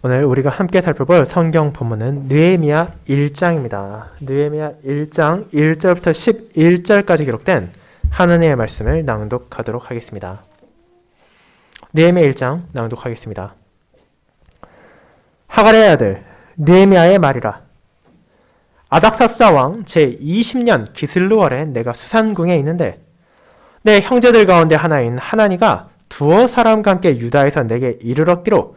오늘 우리가 함께 살펴볼 성경 본문은 느헤미야 1장입니다. 느헤미야 1장 1절부터 11절까지 기록된 하나님의 말씀을 낭독하도록 하겠습니다. 느헤미야 1장 낭독하겠습니다. 하갈의 아들 느헤미야의 말이라. 아닥사스다 왕 제20년 기슬루월에 내가 수산궁에 있는데 내 형제들 가운데 하나인 하나니가 두어 사람과 함께 유다에서 내게 이르렀기로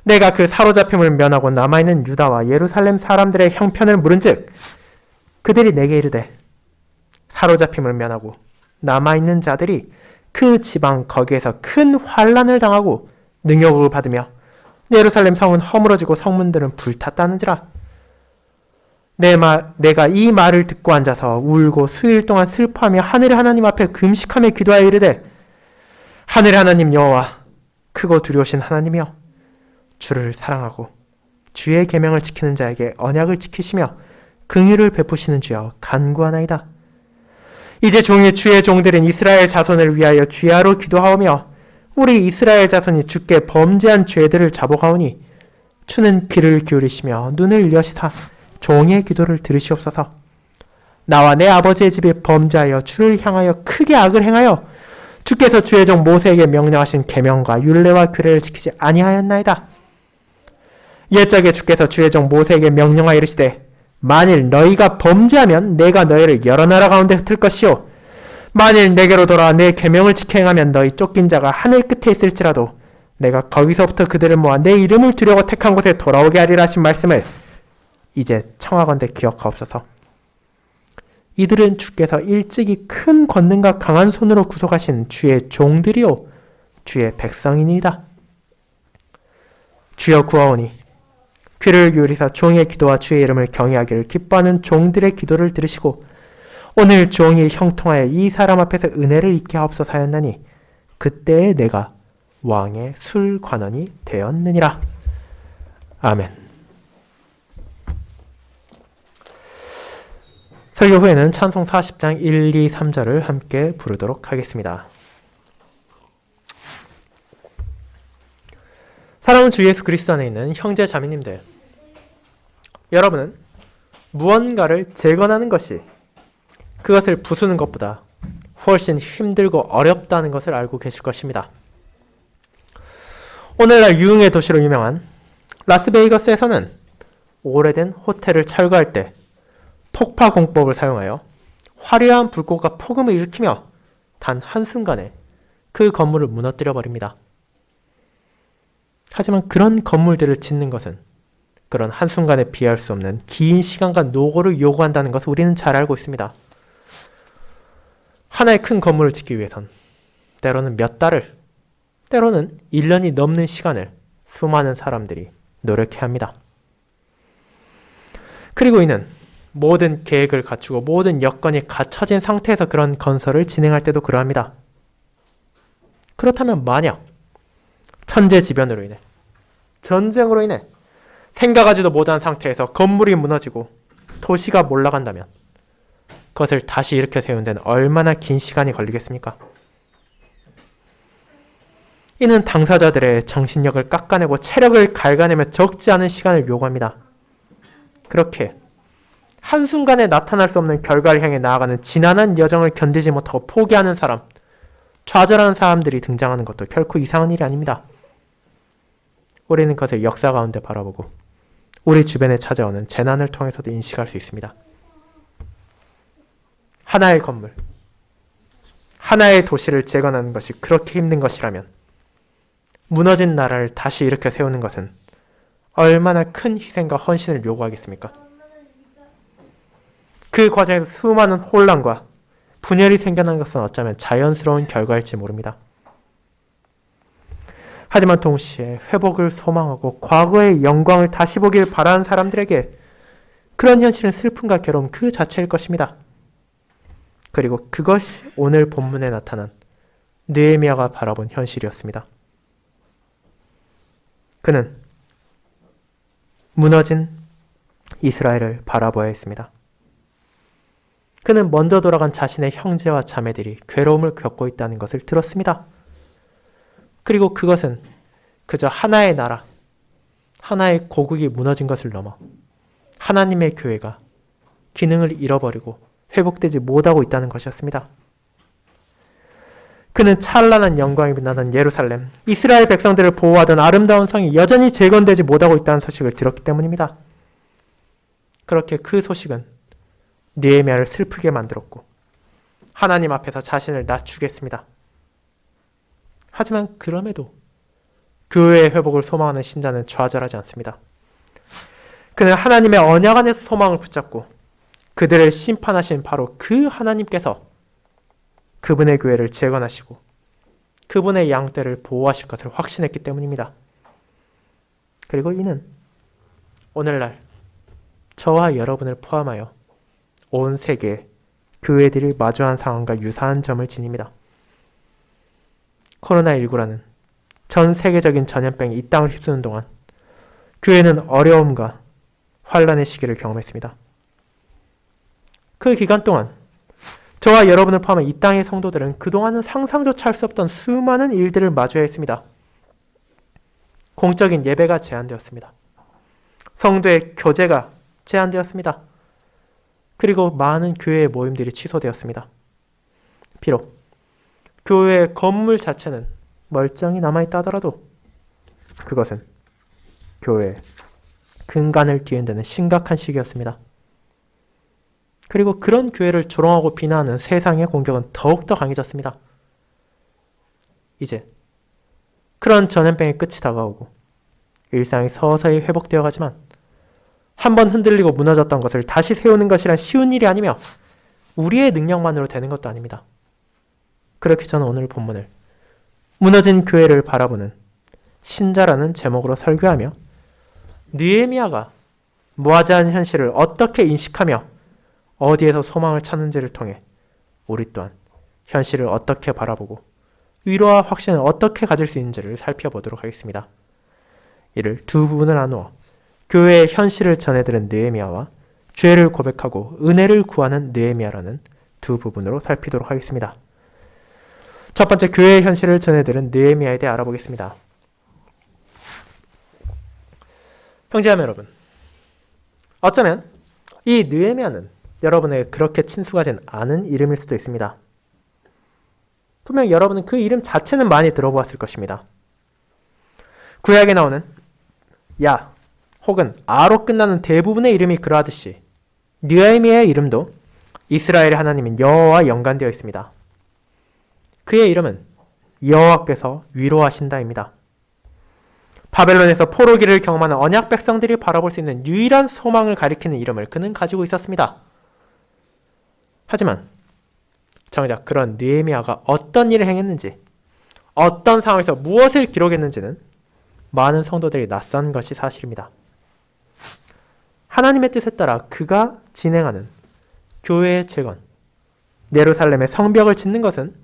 내가 그 사로잡힘을 면하고 남아있는 유다와 예루살렘 사람들의 형편을 물은즉 그들이 내게 이르되 사로잡힘을 면하고 남아있는 자들이 그 지방 거기에서 큰 환난을 당하고 능욕을 받으며 예루살렘 성은 허물어지고 성문들은 불탔다는지라. 내가 이 말을 듣고 앉아서 울고 수일 동안 슬퍼하며 하늘의 하나님 앞에 금식하며 기도하여 이르되 하늘의 하나님 여호와 크고 두려우신 하나님이여 주를 사랑하고 주의 계명을 지키는 자에게 언약을 지키시며 긍휼을 베푸시는 주여 간구하나이다. 이제 종이 주의 종들인 이스라엘 자손을 위하여 주야로 기도하오며 우리 이스라엘 자손이 주께 범죄한 죄들을 자복하오니 주는 귀를 기울이시며 눈을 여시사 종의 기도를 들으시옵소서. 나와 내 아버지의 집이 범죄하여 주를 향하여 크게 악을 행하여 주께서 주의 종 모세에게 명령하신 계명과 율례와 규례를 지키지 아니하였나이다. 옛적에 주께서 주의 종 모세에게 명령하여 이르시되 만일 너희가 범죄하면 내가 너희를 여러 나라 가운데 흩을 것이요 만일 내게로 돌아와 내 계명을 지켜 행하면 너희 쫓긴 자가 하늘 끝에 있을지라도 내가 거기서부터 그들을 모아 내 이름을 두려고 택한 곳에 돌아오게 하리라 하신 말씀을 이제 청하건대 기억하옵소서. 이들은 주께서 일찍이 큰 권능과 강한 손으로 구속하신 주의 종들이요 주의 백성이니이다. 주여 구하오니 귀를 기울이사 종의 기도와 주의 이름을 경외하기를 기뻐하는 종들의 기도를 들으시고 오늘 종이 형통하여 이 사람 앞에서 은혜를 잊게 하옵소서 하였나니 그때에 내가 왕의 술관원이 되었느니라. 아멘. 설교 후에는 찬송 40장 1, 2, 3절을 함께 부르도록 하겠습니다. 사랑하는 주 예수 그리스도 안에 있는 형제 자매님들, 여러분은 무언가를 재건하는 것이 그것을 부수는 것보다 훨씬 힘들고 어렵다는 것을 알고 계실 것입니다. 오늘날 유흥의 도시로 유명한 라스베이거스에서는 오래된 호텔을 철거할 때 폭파 공법을 사용하여 화려한 불꽃과 폭음을 일으키며 단 한순간에 그 건물을 무너뜨려 버립니다. 하지만 그런 건물들을 짓는 것은 그런 한순간에 비할 수 없는 긴 시간과 노고를 요구한다는 것을 우리는 잘 알고 있습니다. 하나의 큰 건물을 짓기 위해선 때로는 몇 달을, 때로는 1년이 넘는 시간을 수많은 사람들이 노력해야 합니다. 그리고 이는 모든 계획을 갖추고 모든 여건이 갖춰진 상태에서 그런 건설을 진행할 때도 그러합니다. 그렇다면 만약 천재지변으로 인해, 전쟁으로 인해 생각하지도 못한 상태에서 건물이 무너지고 도시가 몰락한다면 그것을 다시 일으켜 세우는 데는 얼마나 긴 시간이 걸리겠습니까? 이는 당사자들의 정신력을 깎아내고 체력을 갉아내며 적지 않은 시간을 요구합니다. 그렇게 한순간에 나타날 수 없는 결과를 향해 나아가는 지난한 여정을 견디지 못하고 포기하는 사람, 좌절하는 사람들이 등장하는 것도 결코 이상한 일이 아닙니다. 우리는 그것을 역사 가운데 바라보고 우리 주변에 찾아오는 재난을 통해서도 인식할 수 있습니다. 하나의 건물, 하나의 도시를 재건하는 것이 그렇게 힘든 것이라면 무너진 나라를 다시 일으켜 세우는 것은 얼마나 큰 희생과 헌신을 요구하겠습니까? 그 과정에서 수많은 혼란과 분열이 생겨난 것은 어쩌면 자연스러운 결과일지 모릅니다. 하지만 동시에 회복을 소망하고 과거의 영광을 다시 보길 바라는 사람들에게 그런 현실은 슬픔과 괴로움 그 자체일 것입니다. 그리고 그것이 오늘 본문에 나타난 느헤미야가 바라본 현실이었습니다. 그는 무너진 이스라엘을 바라보아야 했습니다. 그는 먼저 돌아간 자신의 형제와 자매들이 괴로움을 겪고 있다는 것을 들었습니다. 그리고 그것은 그저 하나의 나라, 하나의 고국이 무너진 것을 넘어 하나님의 교회가 기능을 잃어버리고 회복되지 못하고 있다는 것이었습니다. 그는 찬란한 영광이 빛나던 예루살렘, 이스라엘 백성들을 보호하던 아름다운 성이 여전히 재건되지 못하고 있다는 소식을 들었기 때문입니다. 그렇게 그 소식은 느헤미야를 슬프게 만들었고 하나님 앞에서 자신을 낮추게 했습니다. 하지만 그럼에도 교회의 회복을 소망하는 신자는 좌절하지 않습니다. 그는 하나님의 언약 안에서 소망을 붙잡고 그들을 심판하신 바로 그 하나님께서 그분의 교회를 재건하시고 그분의 양떼를 보호하실 것을 확신했기 때문입니다. 그리고 이는 오늘날 저와 여러분을 포함하여 온 세계의 교회들이 마주한 상황과 유사한 점을 지닙니다. 코로나19라는 전 세계적인 전염병이 이 땅을 휩쓰는 동안 교회는 어려움과 환란의 시기를 경험했습니다. 그 기간 동안 저와 여러분을 포함한 이 땅의 성도들은 그동안은 상상조차 할 수 없던 수많은 일들을 마주해야 했습니다. 공적인 예배가 제한되었습니다. 성도의 교제가 제한되었습니다. 그리고 많은 교회의 모임들이 취소되었습니다. 비록 교회의 건물 자체는 멀쩡히 남아있다 하더라도 그것은 교회의 근간을 뒤흔드는 심각한 시기였습니다. 그리고 그런 교회를 조롱하고 비난하는 세상의 공격은 더욱더 강해졌습니다. 이제 그런 전염병의 끝이 다가오고 일상이 서서히 회복되어 가지만 한번 흔들리고 무너졌던 것을 다시 세우는 것이란 쉬운 일이 아니며 우리의 능력만으로 되는 것도 아닙니다. 그렇게 저는 오늘 본문을 무너진 교회를 바라보는 신자라는 제목으로 설교하며 느헤미야가 무아지한 현실을 어떻게 인식하며 어디에서 소망을 찾는지를 통해 우리 또한 현실을 어떻게 바라보고 위로와 확신을 어떻게 가질 수 있는지를 살펴보도록 하겠습니다. 이를 두 부분을 나누어 교회의 현실을 전해들은 느헤미야와 죄를 고백하고 은혜를 구하는 느헤미야라는 두 부분으로 살피도록 하겠습니다. 첫 번째, 교회의 현실을 전해들은 느헤미야에 대해 알아보겠습니다. 형제자매 여러분, 어쩌면 이 느헤미야는 여러분에게 그렇게 친숙하진 않은 이름일 수도 있습니다. 분명 여러분은 그 이름 자체는 많이 들어보았을 것입니다. 구약에 나오는 야 혹은 아로 끝나는 대부분의 이름이 그러하듯이 느헤미야의 이름도 이스라엘의 하나님인 여호와와 연관되어 있습니다. 그의 이름은 여호와께서 위로하신다입니다. 바벨론에서 포로기를 경험하는 언약 백성들이 바라볼 수 있는 유일한 소망을 가리키는 이름을 그는 가지고 있었습니다. 하지만 정작 그런 느헤미야가 어떤 일을 행했는지, 어떤 상황에서 무엇을 기록했는지는 많은 성도들이 낯선 것이 사실입니다. 하나님의 뜻에 따라 그가 진행하는 교회의 재건, 예루살렘의 성벽을 짓는 것은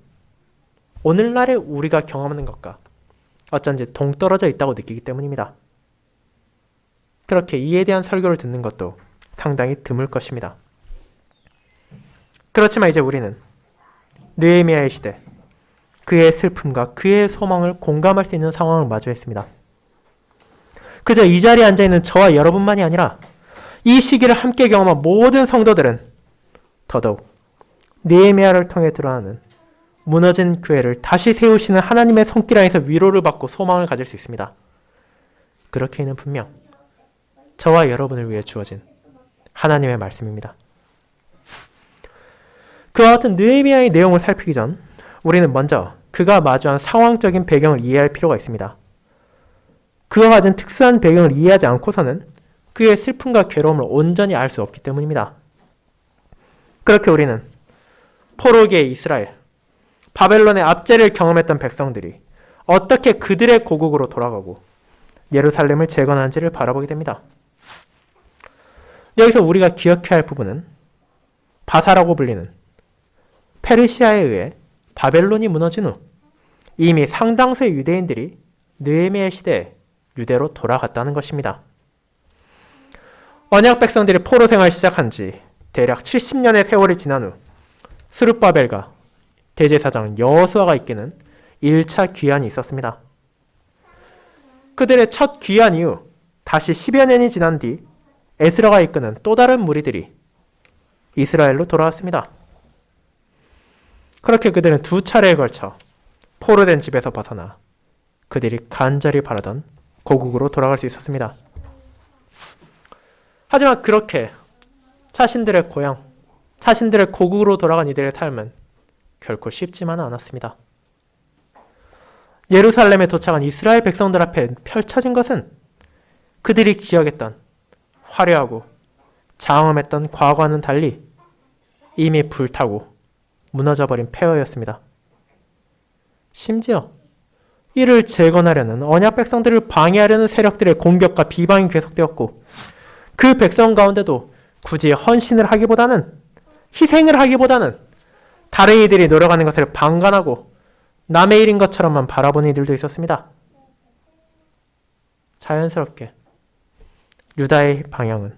오늘날의 우리가 경험하는 것과 어쩐지 동떨어져 있다고 느끼기 때문입니다. 그렇게 이에 대한 설교를 듣는 것도 상당히 드물 것입니다. 그렇지만 이제 우리는 느헤미야의 시대, 그의 슬픔과 그의 소망을 공감할 수 있는 상황을 마주했습니다. 그저 이 자리에 앉아있는 저와 여러분만이 아니라 이 시기를 함께 경험한 모든 성도들은 더더욱 느헤미야를 통해 드러나는 무너진 교회를 다시 세우시는 하나님의 손길 안에서 위로를 받고 소망을 가질 수 있습니다. 그렇게 이는 분명 저와 여러분을 위해 주어진 하나님의 말씀입니다. 그와 같은 느헤미야의 내용을 살피기 전 우리는 먼저 그가 마주한 상황적인 배경을 이해할 필요가 있습니다. 그가 가진 특수한 배경을 이해하지 않고서는 그의 슬픔과 괴로움을 온전히 알 수 없기 때문입니다. 그렇게 우리는 포로기의 이스라엘, 바벨론의 압제를 경험했던 백성들이 어떻게 그들의 고국으로 돌아가고 예루살렘을 재건하는지를 바라보게 됩니다. 여기서 우리가 기억해야 할 부분은 바사라고 불리는 페르시아에 의해 바벨론이 무너진 후 이미 상당수의 유대인들이 느헤미야 시대에 유대로 돌아갔다는 것입니다. 언약 백성들이 포로 생활을 시작한 지 대략 70년의 세월이 지난 후 스룹바벨과 대제사장 여호수아가 이끄는 1차 귀환이 있었습니다. 그들의 첫 귀환 이후 다시 10여 년이 지난 뒤 에스라가 이끄는 또 다른 무리들이 이스라엘로 돌아왔습니다. 그렇게 그들은 두 차례에 걸쳐 포로된 집에서 벗어나 그들이 간절히 바라던 고국으로 돌아갈 수 있었습니다. 하지만 그렇게 자신들의 고향, 자신들의 고국으로 돌아간 이들의 삶은 결코 쉽지만은 않았습니다. 예루살렘에 도착한 이스라엘 백성들 앞에 펼쳐진 것은 그들이 기억했던 화려하고 장엄했던 과거와는 달리 이미 불타고 무너져버린 폐허였습니다. 심지어 이를 재건하려는 언약 백성들을 방해하려는 세력들의 공격과 비방이 계속되었고, 그 백성 가운데도 굳이 헌신을 하기보다는, 희생을 하기보다는 다른 이들이 노력하는 것을 방관하고 남의 일인 것처럼만 바라보는 이들도 있었습니다. 자연스럽게 유다의 방향은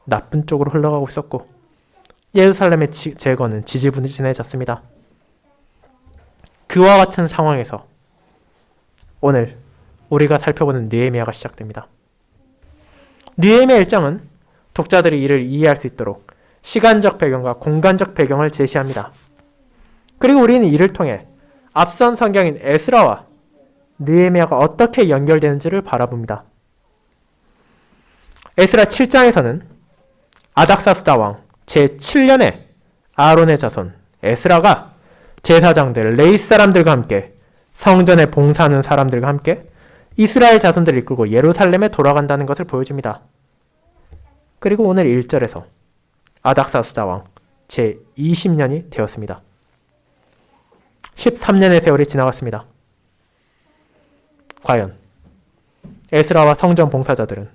나쁜 쪽으로 흘러가고 있었고, 예루살렘의 재건은 지지부진해졌습니다. 그와 같은 상황에서 오늘 우리가 살펴보는 느헤미야가 시작됩니다. 느헤미야 1장은 독자들이 이를 이해할 수 있도록 시간적 배경과 공간적 배경을 제시합니다. 그리고 우리는 이를 통해 앞선 성경인 에스라와 느헤미야가 어떻게 연결되는지를 바라봅니다. 에스라 7장에서는 아닥사스다 왕 제7년에 아론의 자손 에스라가 제사장들 레위 사람들과 함께 성전에 봉사하는 사람들과 함께 이스라엘 자손들을 이끌고 예루살렘에 돌아간다는 것을 보여줍니다. 그리고 오늘 1절에서 아닥사스다 왕 제20년이 되었습니다. 13년의 세월이 지나갔습니다. 과연 에스라와 성전 봉사자들은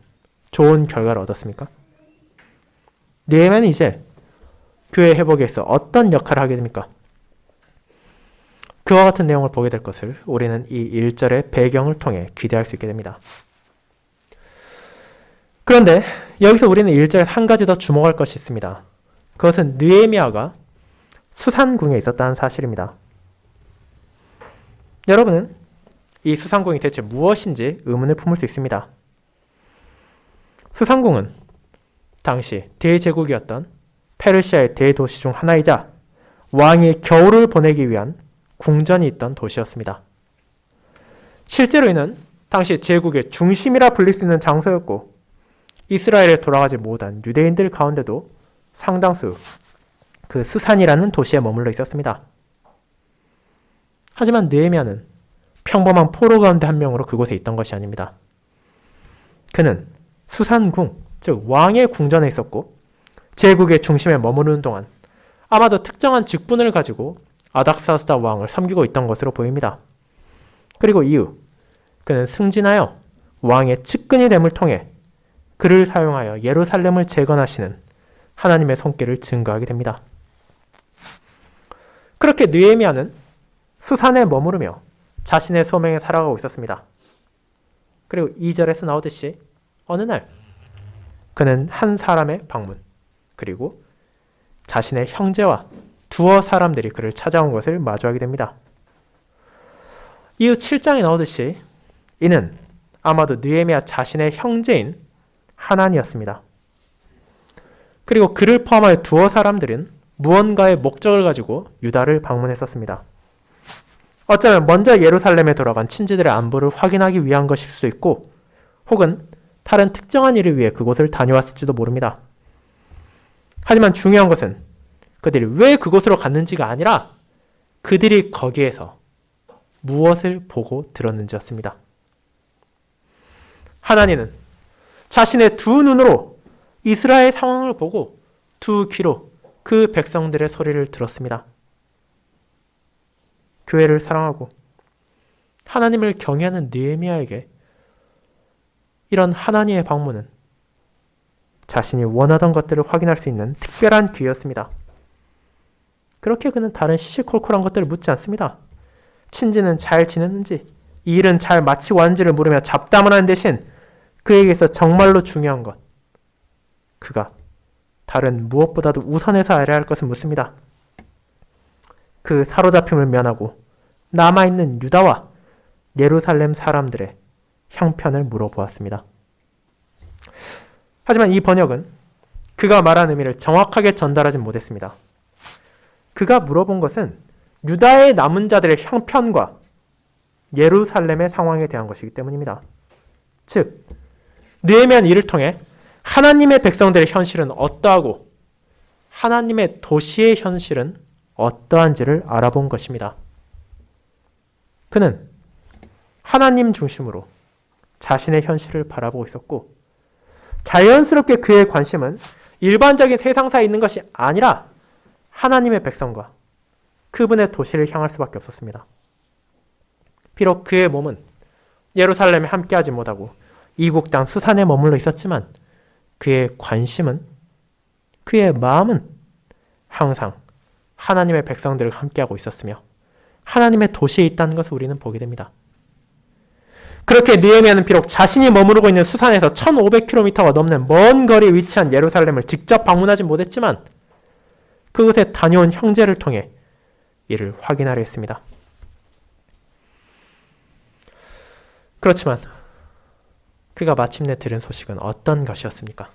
좋은 결과를 얻었습니까? 느헤미야는 이제 교회 회복에 있어 어떤 역할을 하게 됩니까? 그와 같은 내용을 보게 될 것을 우리는 이 1절의 배경을 통해 기대할 수 있게 됩니다. 그런데 여기서 우리는 1절에 한 가지 더 주목할 것이 있습니다. 그것은 느헤미야가 수산궁에 있었다는 사실입니다. 여러분은 이 수산궁이 대체 무엇인지 의문을 품을 수 있습니다. 수산궁은 당시 대제국이었던 페르시아의 대도시 중 하나이자 왕이 겨울을 보내기 위한 궁전이 있던 도시였습니다. 실제로 이는 당시 제국의 중심이라 불릴 수 있는 장소였고, 이스라엘에 돌아가지 못한 유대인들 가운데도 상당수 그 수산이라는 도시에 머물러 있었습니다. 하지만 느헤미야는 평범한 포로 가운데 한 명으로 그곳에 있던 것이 아닙니다. 그는 수산궁, 즉 왕의 궁전에 있었고, 제국의 중심에 머무르는 동안 아마도 특정한 직분을 가지고 아닥사스다 왕을 섬기고 있던 것으로 보입니다. 그리고 이후 그는 승진하여 왕의 측근이 됨을 통해 그를 사용하여 예루살렘을 재건하시는 하나님의 손길을 증거하게 됩니다. 그렇게 느헤미야는 수산에 머무르며 자신의 소명에 살아가고 있었습니다. 그리고 2절에서 나오듯이 어느 날 그는 한 사람의 방문, 그리고 자신의 형제와 두어 사람들이 그를 찾아온 것을 마주하게 됩니다. 이후 7장에 나오듯이 이는 아마도 느헤미야 자신의 형제인 하난이었습니다. 그리고 그를 포함하여 두어 사람들은 무언가의 목적을 가지고 유다를 방문했었습니다. 어쩌면 먼저 예루살렘에 돌아간 친지들의 안부를 확인하기 위한 것일 수도 있고, 혹은 다른 특정한 일을 위해 그곳을 다녀왔을지도 모릅니다. 하지만 중요한 것은 그들이 왜 그곳으로 갔는지가 아니라 그들이 거기에서 무엇을 보고 들었는지였습니다. 하나님은 자신의 두 눈으로 이스라엘 상황을 보고 두 귀로 그 백성들의 소리를 들었습니다. 교회를 사랑하고 하나님을 경외하는 느헤미야에게 이런 하나님의 방문은 자신이 원하던 것들을 확인할 수 있는 특별한 기회였습니다. 그렇게 그는 다른 시시콜콜한 것들을 묻지 않습니다. 친지는 잘 지냈는지, 이 일은 잘 마치고 왔는지를 물으며 잡담을 하는 대신 그에게서 정말로 중요한 것, 그가 다른 무엇보다도 우선해서 알아야 할 것을 묻습니다. 그 사로잡힘을 면하고 남아있는 유다와 예루살렘 사람들의 형편을 물어보았습니다. 하지만 이 번역은 그가 말한 의미를 정확하게 전달하지 못했습니다. 그가 물어본 것은 유다의 남은 자들의 형편과 예루살렘의 상황에 대한 것이기 때문입니다. 즉, 느헤미야는 이를 통해 하나님의 백성들의 현실은 어떠하고 하나님의 도시의 현실은 어떠한지를 알아본 것입니다. 그는 하나님 중심으로 자신의 현실을 바라보고 있었고 자연스럽게 그의 관심은 일반적인 세상사에 있는 것이 아니라 하나님의 백성과 그분의 도시를 향할 수밖에 없었습니다. 비록 그의 몸은 예루살렘에 함께하지 못하고 이국 땅 수산에 머물러 있었지만 그의 관심은, 그의 마음은 항상 하나님의 백성들과 함께하고 있었으며 하나님의 도시에 있다는 것을 우리는 보게 됩니다. 그렇게 느헤미야는 비록 자신이 머무르고 있는 수산에서 1500km가 넘는 먼 거리에 위치한 예루살렘을 직접 방문하지 못했지만 그곳에 다녀온 형제를 통해 이를 확인하려 했습니다. 그렇지만 그가 마침내 들은 소식은 어떤 것이었습니까?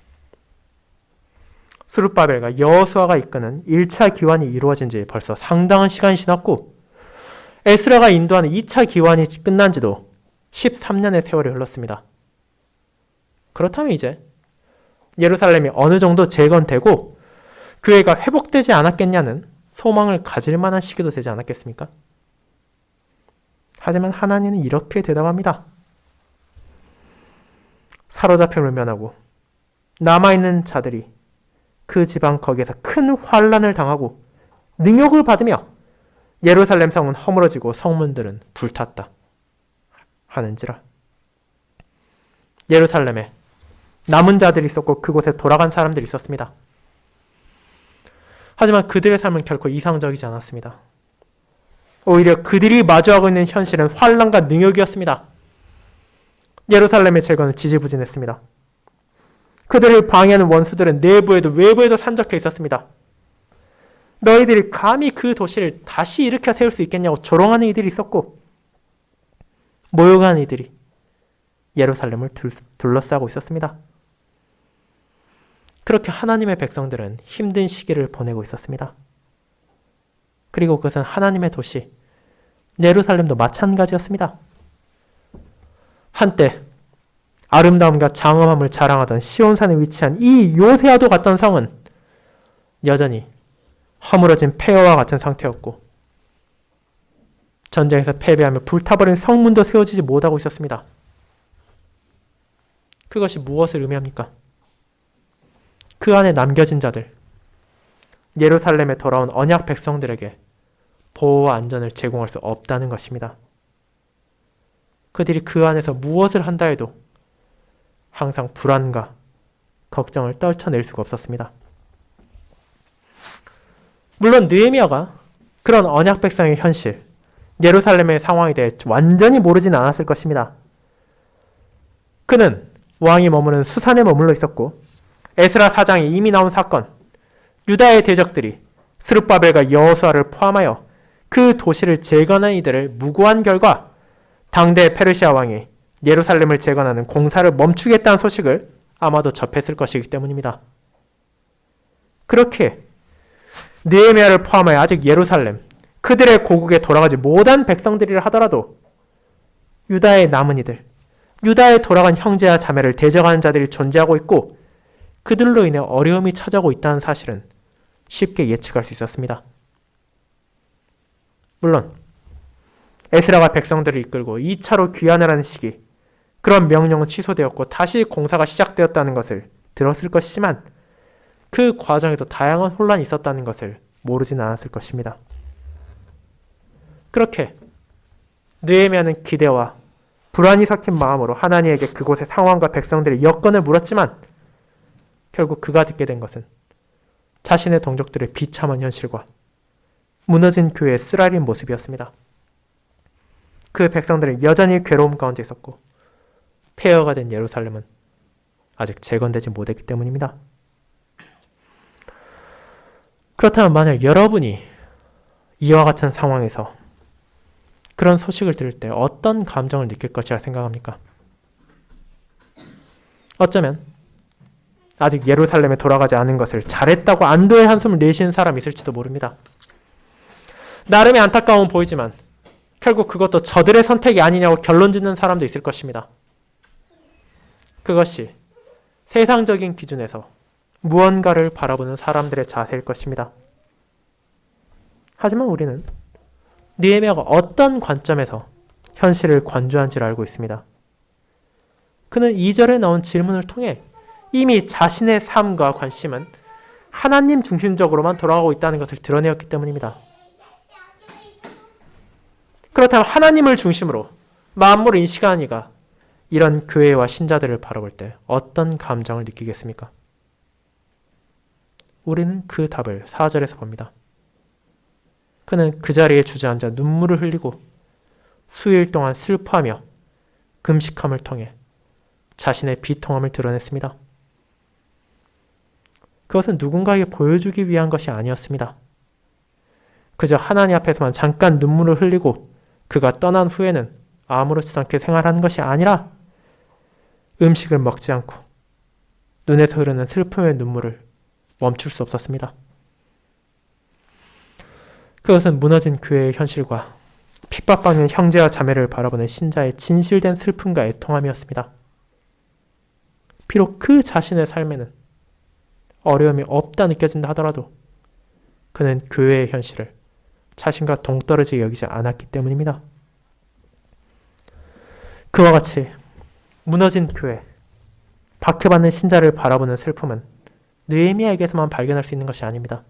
스룹바벨과 여호수아가 이끄는 1차 기환이 이루어진 지 벌써 상당한 시간이 지났고 에스라가 인도하는 2차 기환이 끝난 지도 13년의 세월이 흘렀습니다. 그렇다면 이제 예루살렘이 어느 정도 재건되고 교회가 회복되지 않았겠냐는 소망을 가질 만한 시기도 되지 않았겠습니까? 하지만 하나님은 이렇게 대답합니다. 사로잡힘을 면하고 남아있는 자들이 그 지방 거기에서 큰 환난을 당하고 능욕을 받으며 예루살렘 성은 허물어지고 성문들은 불탔다 하는지라. 예루살렘에 남은 자들이 있었고 그곳에 돌아간 사람들이 있었습니다. 하지만 그들의 삶은 결코 이상적이지 않았습니다. 오히려 그들이 마주하고 있는 현실은 환난과 능욕이었습니다. 예루살렘의 재건은 지지부진했습니다. 그들을 방해하는 원수들은 내부에도 외부에도 산적해 있었습니다. 너희들이 감히 그 도시를 다시 일으켜 세울 수 있겠냐고 조롱하는 이들이 있었고 모욕하는 이들이 예루살렘을 둘러싸고 있었습니다. 그렇게 하나님의 백성들은 힘든 시기를 보내고 있었습니다. 그리고 그것은 하나님의 도시 예루살렘도 마찬가지였습니다. 한때 아름다움과 장엄함을 자랑하던 시온산에 위치한 이 요새와도 같던 성은 여전히 허물어진 폐허와 같은 상태였고 전쟁에서 패배하며 불타버린 성문도 세워지지 못하고 있었습니다. 그것이 무엇을 의미합니까? 그 안에 남겨진 자들, 예루살렘에 돌아온 언약 백성들에게 보호와 안전을 제공할 수 없다는 것입니다. 그들이 그 안에서 무엇을 한다 해도 항상 불안과 걱정을 떨쳐낼 수가 없었습니다. 물론 느헤미야가 그런 언약 백성의 현실, 예루살렘의 상황에 대해 완전히 모르지는 않았을 것입니다. 그는 왕이 머무는 수산에 머물러 있었고 에스라 사장이 이미 나온 사건, 유다의 대적들이 스룹바벨과 여호수아를 포함하여 그 도시를 재건한 이들을 무고한 결과 당대 페르시아 왕이 예루살렘을 재건하는 공사를 멈추겠다는 소식을 아마도 접했을 것이기 때문입니다. 그렇게 느헤미야를 포함하여 아직 예루살렘, 그들의 고국에 돌아가지 못한 백성들이라 하더라도 유다의 남은 이들, 유다에 돌아간 형제와 자매를 대적하는 자들이 존재하고 있고 그들로 인해 어려움이 찾아오고 있다는 사실은 쉽게 예측할 수 있었습니다. 물론 에스라가 백성들을 이끌고 2차로 귀환을 하는 시기, 그런 명령은 취소되었고 다시 공사가 시작되었다는 것을 들었을 것이지만 그 과정에도 다양한 혼란이 있었다는 것을 모르진 않았을 것입니다. 그렇게 느헤미야는 기대와 불안이 섞인 마음으로 하나님에게 그곳의 상황과 백성들의 여건을 물었지만 결국 그가 듣게 된 것은 자신의 동족들의 비참한 현실과 무너진 교회의 쓰라린 모습이었습니다. 그 백성들은 여전히 괴로움 가운데 있었고 폐허가 된 예루살렘은 아직 재건되지 못했기 때문입니다. 그렇다면 만약 여러분이 이와 같은 상황에서 그런 소식을 들을 때 어떤 감정을 느낄 것이라 생각합니까? 어쩌면 아직 예루살렘에 돌아가지 않은 것을 잘했다고 안도의 한숨을 내쉬는 사람이 있을지도 모릅니다. 나름의 안타까움은 보이지만 결국 그것도 저들의 선택이 아니냐고 결론 짓는 사람도 있을 것입니다. 그것이 세상적인 기준에서 무언가를 바라보는 사람들의 자세일 것입니다. 하지만 우리는 느헤미야가 어떤 관점에서 현실을 관조한지를 알고 있습니다. 그는 2절에 나온 질문을 통해 이미 자신의 삶과 관심은 하나님 중심적으로만 돌아가고 있다는 것을 드러내었기 때문입니다. 그렇다면 하나님을 중심으로 만물을 인식하는 이가 이런 교회와 신자들을 바라볼 때 어떤 감정을 느끼겠습니까? 우리는 그 답을 4절에서 봅니다. 그는 그 자리에 주저앉아 눈물을 흘리고 수일 동안 슬퍼하며 금식함을 통해 자신의 비통함을 드러냈습니다. 그것은 누군가에게 보여주기 위한 것이 아니었습니다. 그저 하나님 앞에서만 잠깐 눈물을 흘리고 그가 떠난 후에는 아무렇지도 않게 생활하는 것이 아니라 음식을 먹지 않고 눈에서 흐르는 슬픔의 눈물을 멈출 수 없었습니다. 그것은 무너진 교회의 현실과 핍박받는 형제와 자매를 바라보는 신자의 진실된 슬픔과 애통함이었습니다. 비록 그 자신의 삶에는 어려움이 없다 느껴진다 하더라도 그는 교회의 현실을 자신과 동떨어지게 여기지 않았기 때문입니다. 그와 같이 무너진 교회, 박해받는 신자를 바라보는 슬픔은 느헤미야에게서만 발견할 수 있는 것이 아닙니다.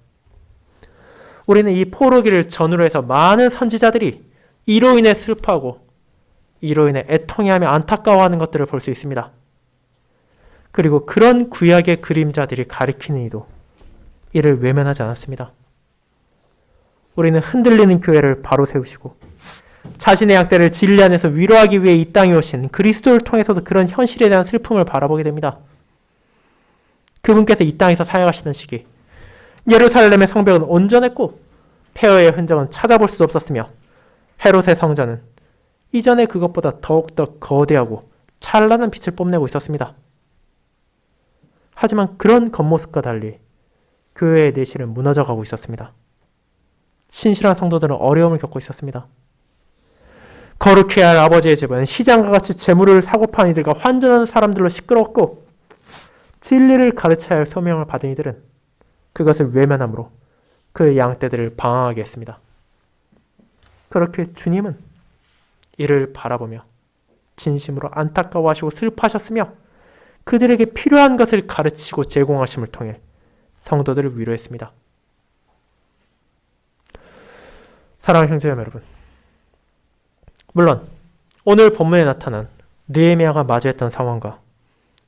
우리는 이 포로기를 전후로 해서 많은 선지자들이 이로 인해 슬퍼하고 이로 인해 애통해하며 안타까워하는 것들을 볼 수 있습니다. 그리고 그런 구약의 그림자들이 가리키는 이도 이를 외면하지 않았습니다. 우리는 흔들리는 교회를 바로 세우시고 자신의 양떼를 진리 안에서 위로하기 위해 이 땅에 오신 그리스도를 통해서도 그런 현실에 대한 슬픔을 바라보게 됩니다. 그분께서 이 땅에서 사역하시는 시기 예루살렘의 성벽은 온전했고 폐허의 흔적은 찾아볼 수 없었으며 헤롯의 성전은 이전의 그것보다 더욱더 거대하고 찬란한 빛을 뽐내고 있었습니다. 하지만 그런 겉모습과 달리 교회의 내실은 무너져가고 있었습니다. 신실한 성도들은 어려움을 겪고 있었습니다. 거룩해야 할 아버지의 집은 시장과 같이 재물을 사고 파는 이들과 환전하는 사람들로 시끄러웠고 진리를 가르쳐야 할 소명을 받은 이들은 그것을 외면함으로 그의 양떼들을 방황하게 했습니다. 그렇게 주님은 이를 바라보며 진심으로 안타까워하시고 슬퍼하셨으며 그들에게 필요한 것을 가르치고 제공하심을 통해 성도들을 위로했습니다. 사랑하는 형제자매 여러분, 물론 오늘 본문에 나타난 느헤미야가 마주했던 상황과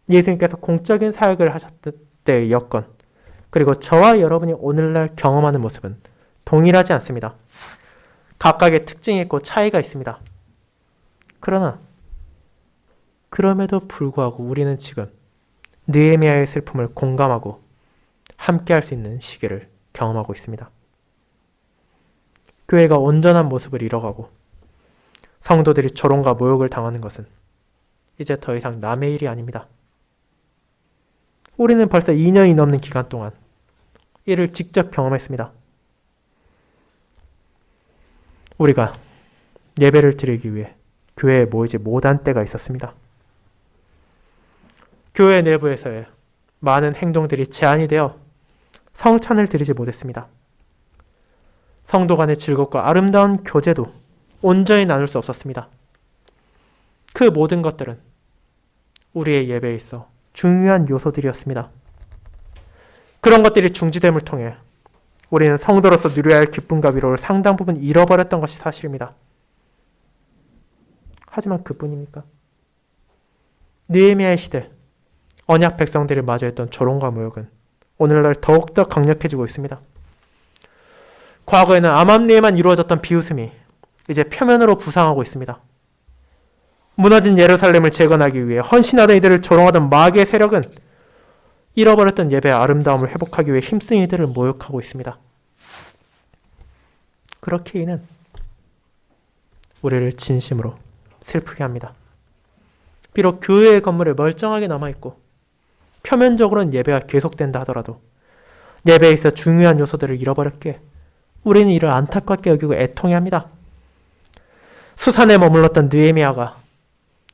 예수님께서 공적인 사역을 하셨을 때의 여건, 그리고 저와 여러분이 오늘날 경험하는 모습은 동일하지 않습니다. 각각의 특징이 있고 차이가 있습니다. 그러나 그럼에도 불구하고 우리는 지금 느헤미야의 슬픔을 공감하고 함께할 수 있는 시기를 경험하고 있습니다. 교회가 온전한 모습을 잃어가고 성도들이 조롱과 모욕을 당하는 것은 이제 더 이상 남의 일이 아닙니다. 우리는 벌써 2년이 넘는 기간 동안 이를 직접 경험했습니다. 우리가 예배를 드리기 위해 교회에 모이지 못한 때가 있었습니다. 교회 내부에서의 많은 행동들이 제한이 되어 성찬을 드리지 못했습니다. 성도 간의 즐겁고 아름다운 교제도 온전히 나눌 수 없었습니다. 그 모든 것들은 우리의 예배에 있어 중요한 요소들이었습니다. 그런 것들이 중지됨을 통해 우리는 성도로서 누려야 할 기쁨과 위로를 상당 부분 잃어버렸던 것이 사실입니다. 하지만 그뿐입니까? 느헤미야의 시대, 언약 백성들을 마주했던 조롱과 모욕은 오늘날 더욱더 강력해지고 있습니다. 과거에는 암암리에만 이루어졌던 비웃음이 이제 표면으로 부상하고 있습니다. 무너진 예루살렘을 재건하기 위해 헌신하던 이들을 조롱하던 마귀의 세력은 잃어버렸던 예배의 아름다움을 회복하기 위해 힘쓴 이들을 모욕하고 있습니다. 그렇게 이는 우리를 진심으로 슬프게 합니다. 비록 교회의 건물에 멀쩡하게 남아있고 표면적으로는 예배가 계속된다 하더라도 예배에 있어 중요한 요소들을 잃어버렸기에 우리는 이를 안타깝게 여기고 애통해합니다. 수산에 머물렀던 느헤미야가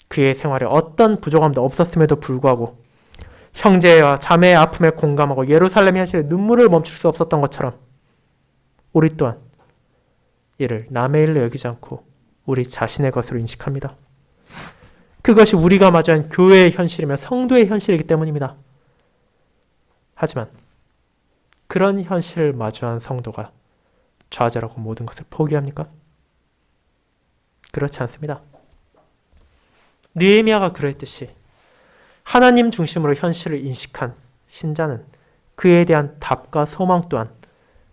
그의 생활에 어떤 부족함도 없었음에도 불구하고 형제와 자매의 아픔에 공감하고 예루살렘 현실에 눈물을 멈출 수 없었던 것처럼 우리 또한 이를 남의 일로 여기지 않고 우리 자신의 것으로 인식합니다. 그것이 우리가 마주한 교회의 현실이며 성도의 현실이기 때문입니다. 하지만 그런 현실을 마주한 성도가 좌절하고 모든 것을 포기합니까? 그렇지 않습니다. 느헤미야가 그랬듯이 하나님 중심으로 현실을 인식한 신자는 그에 대한 답과 소망 또한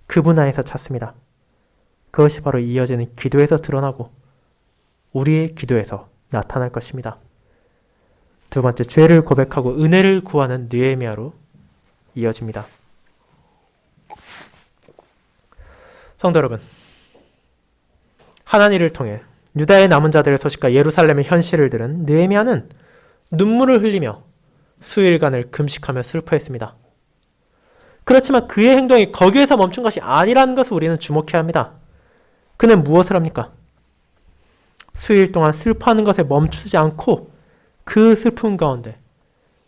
그분 안에서 찾습니다. 그것이 바로 이어지는 기도에서 드러나고 우리의 기도에서 나타날 것입니다. 두 번째, 죄를 고백하고 은혜를 구하는 느헤미야로 이어집니다. 성도 여러분, 하나님을 통해 유다의 남은 자들의 소식과 예루살렘의 현실을 들은 느헤미야는 눈물을 흘리며 수일간을 금식하며 슬퍼했습니다. 그렇지만 그의 행동이 거기에서 멈춘 것이 아니라는 것을 우리는 주목해야 합니다. 그는 무엇을 합니까? 수일 동안 슬퍼하는 것에 멈추지 않고 그 슬픔 가운데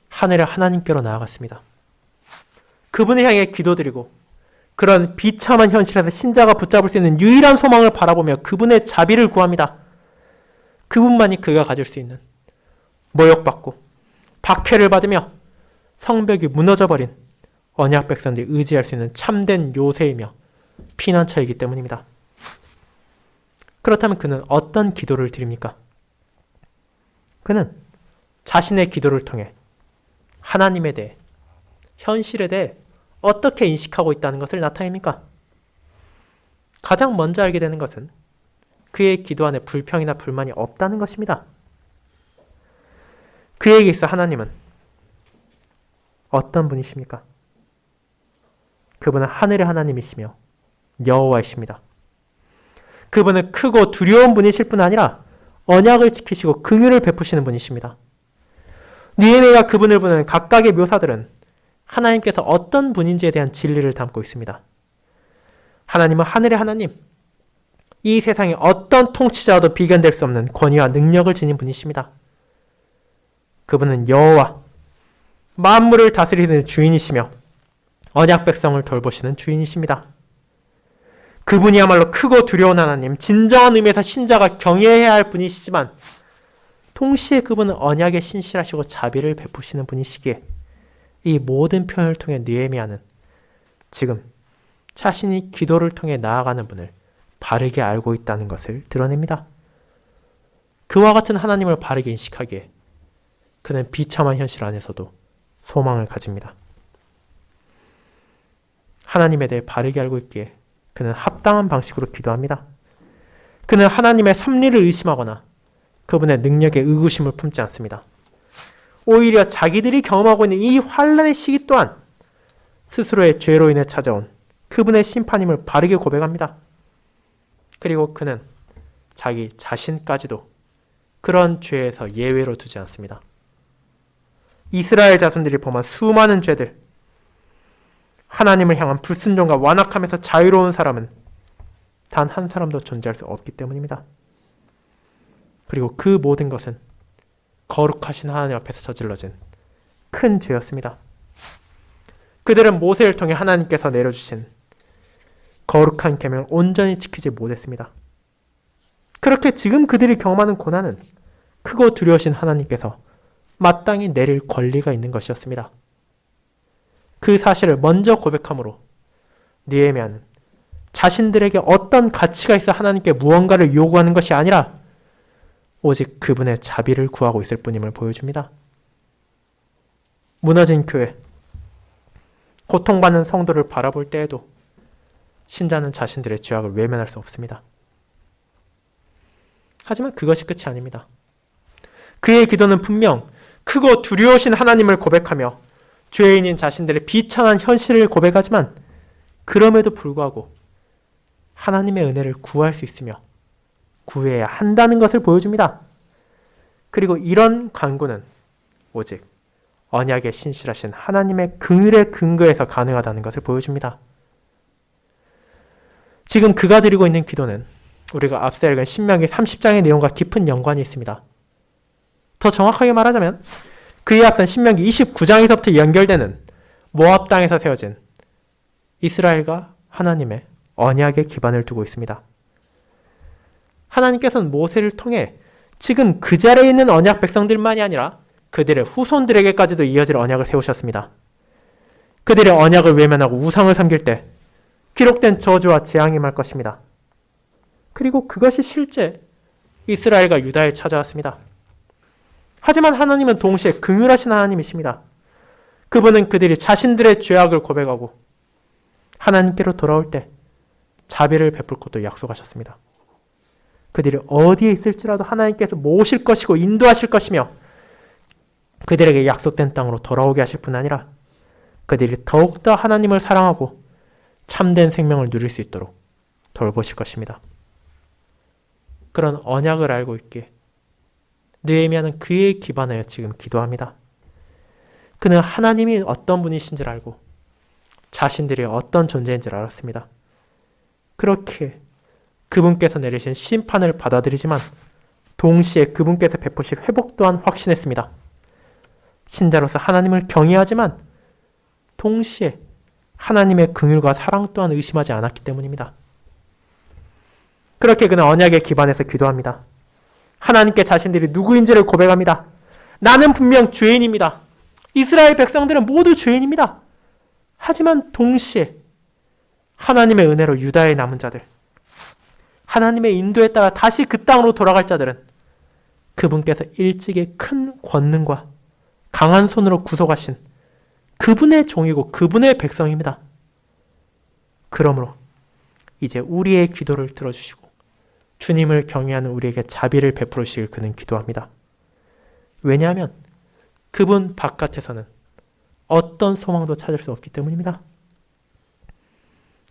하늘의 하나님께로 나아갔습니다. 그분을 향해 기도드리고 그런 비참한 현실에서 신자가 붙잡을 수 있는 유일한 소망을 바라보며 그분의 자비를 구합니다. 그분만이 그가 가질 수 있는 모욕받고 박해를 받으며 성벽이 무너져버린 언약 백성들이 의지할 수 있는 참된 요새이며 피난처이기 때문입니다. 그렇다면 그는 어떤 기도를 드립니까? 그는 자신의 기도를 통해 하나님에 대해, 현실에 대해 어떻게 인식하고 있다는 것을 나타냅니까? 가장 먼저 알게 되는 것은 그의 기도 안에 불평이나 불만이 없다는 것입니다. 그에게 있어 하나님은 어떤 분이십니까? 그분은 하늘의 하나님이시며 여호와이십니다. 그분은 크고 두려운 분이실 뿐 아니라 언약을 지키시고 긍휼을 베푸시는 분이십니다. 느헤미야가 그분을 보는 각각의 묘사들은 하나님께서 어떤 분인지에 대한 진리를 담고 있습니다. 하나님은 하늘의 하나님, 이 세상의 어떤 통치자와도 비견될 수 없는 권위와 능력을 지닌 분이십니다. 그분은 여호와, 만물을 다스리는 주인이시며 언약 백성을 돌보시는 주인이십니다. 그분이야말로 크고 두려운 하나님, 진정한 의미에서 신자가 경외해야 할 분이시지만 동시에 그분은 언약에 신실하시고 자비를 베푸시는 분이시기에 이 모든 표현을 통해 느헤미야는 지금 자신이 기도를 통해 나아가는 분을 바르게 알고 있다는 것을 드러냅니다. 그와 같은 하나님을 바르게 인식하기에 그는 비참한 현실 안에서도 소망을 가집니다. 하나님에 대해 바르게 알고 있기에 그는 합당한 방식으로 기도합니다. 그는 하나님의 섭리를 의심하거나 그분의 능력에 의구심을 품지 않습니다. 오히려 자기들이 경험하고 있는 이 환난의 시기 또한 스스로의 죄로 인해 찾아온 그분의 심판임을 바르게 고백합니다. 그리고 그는 자기 자신까지도 그런 죄에서 예외로 두지 않습니다. 이스라엘 자손들이 범한 수많은 죄들, 하나님을 향한 불순종과 완악함에서 자유로운 사람은 단 한 사람도 존재할 수 없기 때문입니다. 그리고 그 모든 것은 거룩하신 하나님 앞에서 저질러진 큰 죄였습니다. 그들은 모세를 통해 하나님께서 내려주신 거룩한 계명을 온전히 지키지 못했습니다. 그렇게 지금 그들이 경험하는 고난은 크고 두려우신 하나님께서 마땅히 내릴 권리가 있는 것이었습니다. 그 사실을 먼저 고백함으로 느헤미야는 자신들에게 어떤 가치가 있어 하나님께 무언가를 요구하는 것이 아니라 오직 그분의 자비를 구하고 있을 뿐임을 보여줍니다. 무너진 교회, 고통받는 성도를 바라볼 때에도 신자는 자신들의 죄악을 외면할 수 없습니다. 하지만 그것이 끝이 아닙니다. 그의 기도는 분명 크고 두려우신 하나님을 고백하며 죄인인 자신들의 비참한 현실을 고백하지만 그럼에도 불구하고 하나님의 은혜를 구할 수 있으며 구해야 한다는 것을 보여줍니다. 그리고 이런 간구는 오직 언약에 신실하신 하나님의 긍휼에 근거해서 가능하다는 것을 보여줍니다. 지금 그가 드리고 있는 기도는 우리가 앞서 읽은 신명기 30장의 내용과 깊은 연관이 있습니다. 더 정확하게 말하자면 그에 앞선 신명기 29장에서부터 연결되는 모압 땅에서 세워진 이스라엘과 하나님의 언약의 기반을 두고 있습니다. 하나님께서는 모세를 통해 지금 그 자리에 있는 언약 백성들만이 아니라 그들의 후손들에게까지도 이어질 언약을 세우셨습니다. 그들의 언약을 외면하고 우상을 섬길 때 기록된 저주와 재앙이 임할 것입니다. 그리고 그것이 실제 이스라엘과 유다에 찾아왔습니다. 하지만 하나님은 동시에 긍휼하신 하나님이십니다. 그분은 그들이 자신들의 죄악을 고백하고 하나님께로 돌아올 때 자비를 베풀 것도 약속하셨습니다. 그들이 어디에 있을지라도 하나님께서 모실 것이고 인도하실 것이며 그들에게 약속된 땅으로 돌아오게 하실 뿐 아니라 그들이 더욱더 하나님을 사랑하고 참된 생명을 누릴 수 있도록 돌보실 것입니다. 그런 언약을 알고 있기에 느헤미야는 그에 기반하여 지금 기도합니다. 그는 하나님이 어떤 분이신지를 알고 자신들이 어떤 존재인지를 알았습니다. 그렇게 그분께서 내리신 심판을 받아들이지만 동시에 그분께서 베푸실 회복 또한 확신했습니다. 신자로서 하나님을 경외하지만 동시에 하나님의 긍휼과 사랑 또한 의심하지 않았기 때문입니다. 그렇게 그는 언약에 기반해서 기도합니다. 하나님께 자신들이 누구인지를 고백합니다. 나는 분명 죄인입니다. 이스라엘 백성들은 모두 죄인입니다. 하지만 동시에 하나님의 은혜로 유다에 남은 자들, 하나님의 인도에 따라 다시 그 땅으로 돌아갈 자들은 그분께서 일찍이 큰 권능과 강한 손으로 구속하신 그분의 종이고 그분의 백성입니다. 그러므로 이제 우리의 기도를 들어주시고 주님을 경외하는 우리에게 자비를 베풀으시길 그는 기도합니다. 왜냐하면 그분 바깥에서는 어떤 소망도 찾을 수 없기 때문입니다.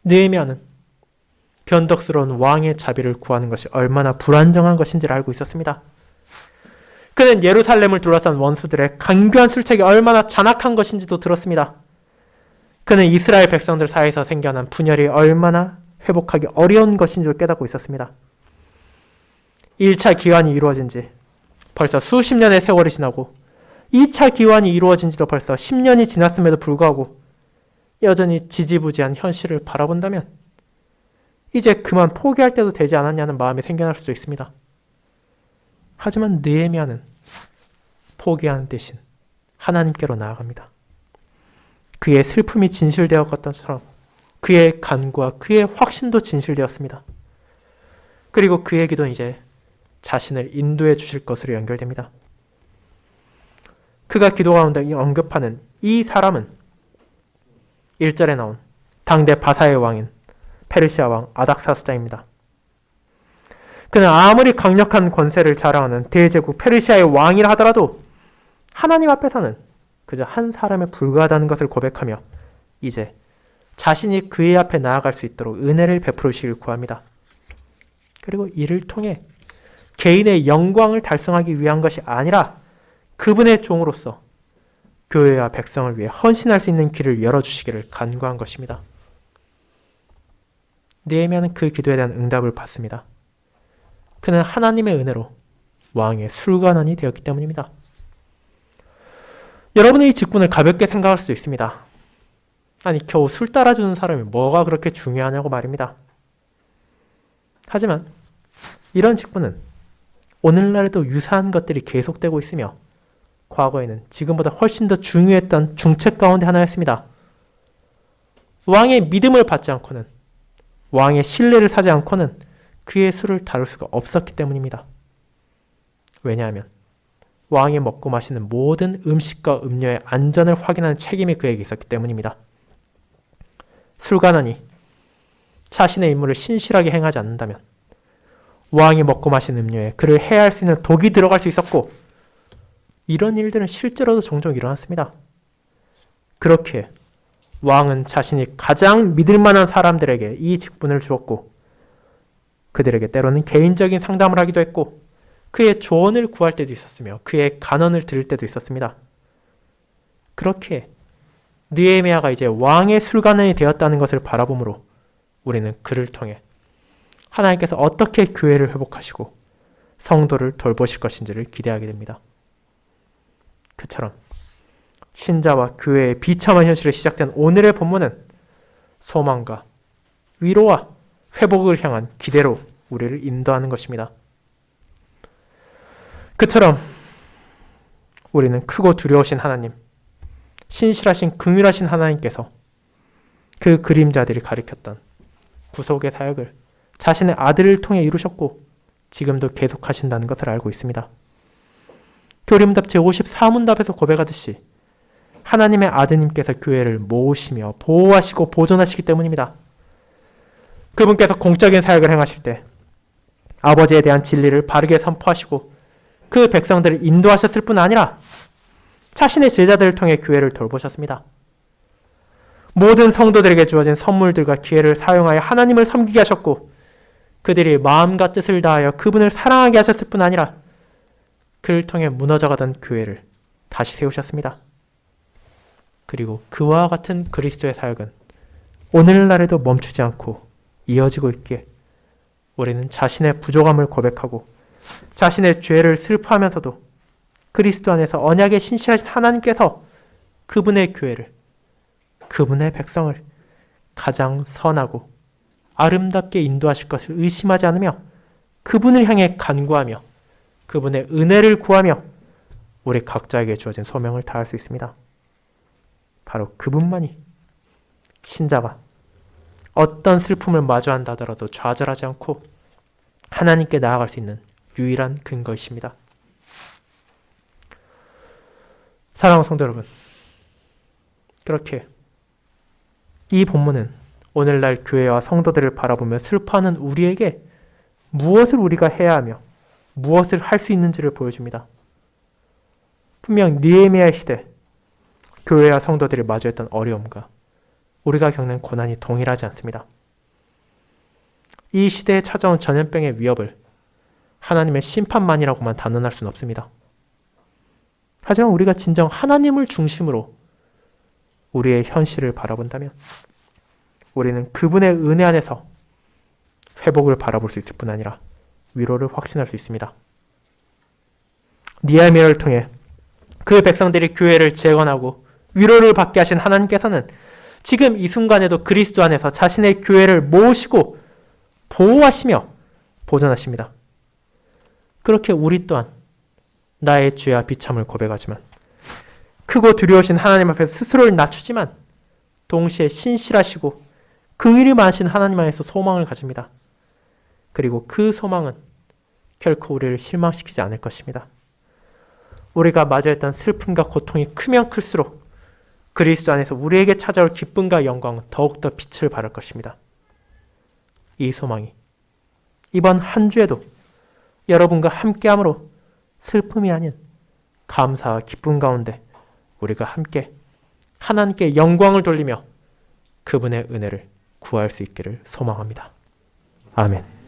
느헤미야는 변덕스러운 왕의 자비를 구하는 것이 얼마나 불안정한 것인지를 알고 있었습니다. 그는 예루살렘을 둘러싼 원수들의 강교한 술책이 얼마나 잔악한 것인지도 들었습니다. 그는 이스라엘 백성들 사이에서 생겨난 분열이 얼마나 회복하기 어려운 것인지를 깨닫고 있었습니다. 1차 기환이 이루어진 지 벌써 수십 년의 세월이 지나고 2차 기환이 이루어진 지도 벌써 10년이 지났음에도 불구하고 여전히 지지부지한 현실을 바라본다면 이제 그만 포기할 때도 되지 않았냐는 마음이 생겨날 수도 있습니다. 하지만 느헤미야는 포기하는 대신 하나님께로 나아갑니다. 그의 슬픔이 진실되었던 것처럼 그의 간구와 그의 확신도 진실되었습니다. 그리고 그의 기도는 이제 자신을 인도해 주실 것으로 연결됩니다. 그가 기도 가운데 언급하는 이 사람은 1절에 나온 당대 바사의 왕인 페르시아 왕 아닥사스다입니다. 그는 아무리 강력한 권세를 자랑하는 대제국 페르시아의 왕이라 하더라도 하나님 앞에서는 그저 한 사람에 불과하다는 것을 고백하며 이제 자신이 그의 앞에 나아갈 수 있도록 은혜를 베풀으시길 구합니다. 그리고 이를 통해 개인의 영광을 달성하기 위한 것이 아니라 그분의 종으로서 교회와 백성을 위해 헌신할 수 있는 길을 열어주시기를 간구한 것입니다. 느헤미야는 그 기도에 대한 응답을 받습니다. 그는 하나님의 은혜로 왕의 술관원이 되었기 때문입니다. 여러분의 이 직분을 가볍게 생각할 수도 있습니다. 아니 겨우 술 따라주는 사람이 뭐가 그렇게 중요하냐고 말입니다. 하지만 이런 직분은 오늘날에도 유사한 것들이 계속되고 있으며 과거에는 지금보다 훨씬 더 중요했던 중책 가운데 하나였습니다. 왕의 믿음을 받지 않고는 왕의 신뢰를 사지 않고는 그의 술을 다룰 수가 없었기 때문입니다. 왜냐하면 왕이 먹고 마시는 모든 음식과 음료의 안전을 확인하는 책임이 그에게 있었기 때문입니다. 술관원이 자신의 임무를 신실하게 행하지 않는다면 왕이 먹고 마시는 음료에 그를 해할 수 있는 독이 들어갈 수 있었고 이런 일들은 실제로도 종종 일어났습니다. 그렇게 왕은 자신이 가장 믿을 만한 사람들에게 이 직분을 주었고 그들에게 때로는 개인적인 상담을 하기도 했고 그의 조언을 구할 때도 있었으며 그의 간언을 들을 때도 있었습니다. 그렇게 느헤미야가 이제 왕의 술관원이 되었다는 것을 바라보므로 우리는 그를 통해 하나님께서 어떻게 교회를 회복하시고 성도를 돌보실 것인지를 기대하게 됩니다. 그처럼 신자와 교회의 비참한 현실에 시작된 오늘의 본문은 소망과 위로와 회복을 향한 기대로 우리를 인도하는 것입니다. 그처럼 우리는 크고 두려우신 하나님, 신실하신 긍휼하신 하나님께서 그 그림자들이 가리켰던 구속의 사역을 자신의 아들을 통해 이루셨고 지금도 계속하신다는 것을 알고 있습니다. 교리문답 제54문답에서 고백하듯이 하나님의 아드님께서 교회를 모으시며 보호하시고 보존하시기 때문입니다. 그분께서 공적인 사역을 행하실 때 아버지에 대한 진리를 바르게 선포하시고 그 백성들을 인도하셨을 뿐 아니라 자신의 제자들을 통해 교회를 돌보셨습니다. 모든 성도들에게 주어진 선물들과 기회를 사용하여 하나님을 섬기게 하셨고 그들이 마음과 뜻을 다하여 그분을 사랑하게 하셨을 뿐 아니라 그를 통해 무너져가던 교회를 다시 세우셨습니다. 그리고 그와 같은 그리스도의 사역은 오늘날에도 멈추지 않고 이어지고 있기에 우리는 자신의 부족함을 고백하고 자신의 죄를 슬퍼하면서도 그리스도 안에서 언약의 신실하신 하나님께서 그분의 교회를, 그분의 백성을 가장 선하고 아름답게 인도하실 것을 의심하지 않으며 그분을 향해 간구하며 그분의 은혜를 구하며 우리 각자에게 주어진 소명을 다할 수 있습니다. 바로 그분만이 신자가 어떤 슬픔을 마주한다 하더라도 좌절하지 않고 하나님께 나아갈 수 있는 유일한 근거이십니다. 사랑하는 성도 여러분, 그렇게 이 본문은 오늘날 교회와 성도들을 바라보며 슬퍼하는 우리에게 무엇을 우리가 해야 하며 무엇을 할 수 있는지를 보여줍니다. 분명 느헤미야의 시대, 교회와 성도들이 마주했던 어려움과 우리가 겪는 고난이 동일하지 않습니다. 이 시대에 찾아온 전염병의 위협을 하나님의 심판만이라고만 단언할 수는 없습니다. 하지만 우리가 진정 하나님을 중심으로 우리의 현실을 바라본다면 우리는 그분의 은혜 안에서 회복을 바라볼 수 있을 뿐 아니라 위로를 확신할 수 있습니다. 느헤미야를 통해 그 백성들이 교회를 재건하고 위로를 받게 하신 하나님께서는 지금 이 순간에도 그리스도 안에서 자신의 교회를 모으시고 보호하시며 보존하십니다. 그렇게 우리 또한 나의 죄와 비참을 고백하지만 크고 두려우신 하나님 앞에 스스로를 낮추지만 동시에 신실하시고 긍휼이 많으신 하나님 안에서 소망을 가집니다. 그리고 그 소망은 결코 우리를 실망시키지 않을 것입니다. 우리가 마주했던 슬픔과 고통이 크면 클수록 그리스도 안에서 우리에게 찾아올 기쁨과 영광은 더욱더 빛을 발할 것입니다. 이 소망이 이번 한 주에도 여러분과 함께함으로 슬픔이 아닌 감사와 기쁨 가운데 우리가 함께 하나님께 영광을 돌리며 그분의 은혜를 구할 수 있기를 소망합니다. 아멘.